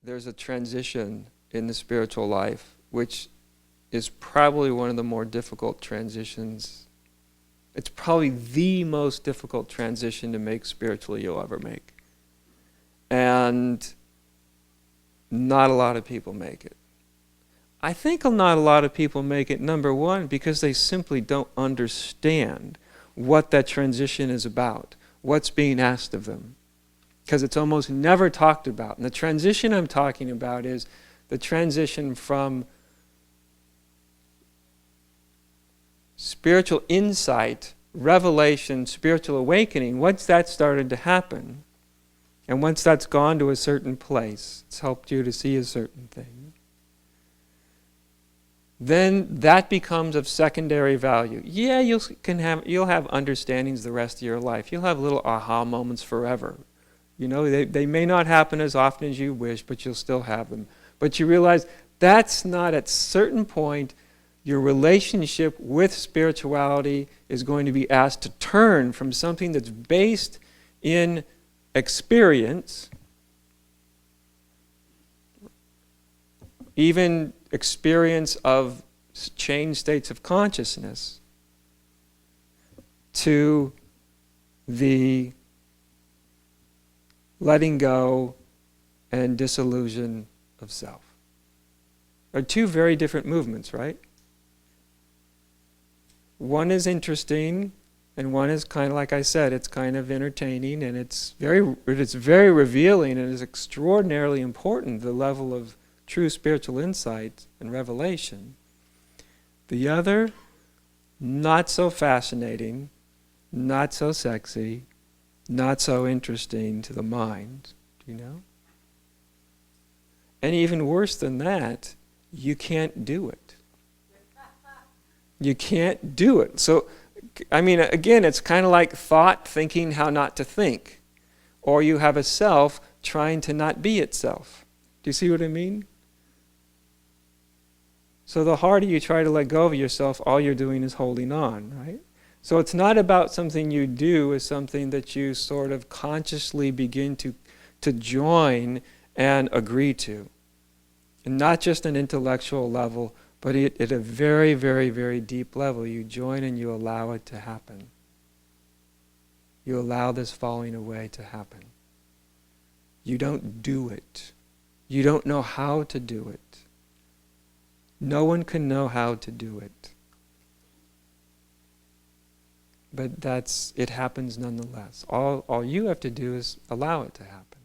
there's a transition in the spiritual life, which is probably one of the more difficult transitions. It's probably the most difficult transition to make spiritually you'll ever make. And not a lot of people make it. I think not a lot of people make it, number one, because they simply don't understand what that transition is about, what's being asked of them. Because it's almost never talked about. And the transition I'm talking about is the transition from spiritual insight, revelation, spiritual awakening. Once that started to happen, and once that's gone to a certain place, it's helped you to see a certain thing, then that becomes of secondary value. Yeah, you'll have understandings the rest of your life. You'll have little aha moments forever. You know, they may not happen as often as you wish, but you'll still have them. But you realize that's not, at a certain point, your relationship with spirituality is going to be asked to turn from something that's based in experience, even experience of changed states of consciousness, to the letting go and dissolution of self. Are two very different movements, right? One is interesting, and one is kind of, like I said, it's kind of entertaining, and it's very revealing, and it's extraordinarily important, the level of true spiritual insight and revelation. The other, not so fascinating, not so sexy, not so interesting to the mind, you know? And even worse than that, you can't do it. You can't do it. So, I mean, again, it's kind of like thought thinking how not to think. Or you have a self trying to not be itself. Do you see what I mean? So the harder you try to let go of yourself, all you're doing is holding on, right? So it's not about something you do, it's something that you sort of consciously begin to join and agree to. And not just an intellectual level, but at a very, very, very deep level. You join and you allow it to happen. You allow this falling away to happen. You don't do it. You don't know how to do it. No one can know how to do it. But it happens nonetheless. All you have to do is allow it to happen.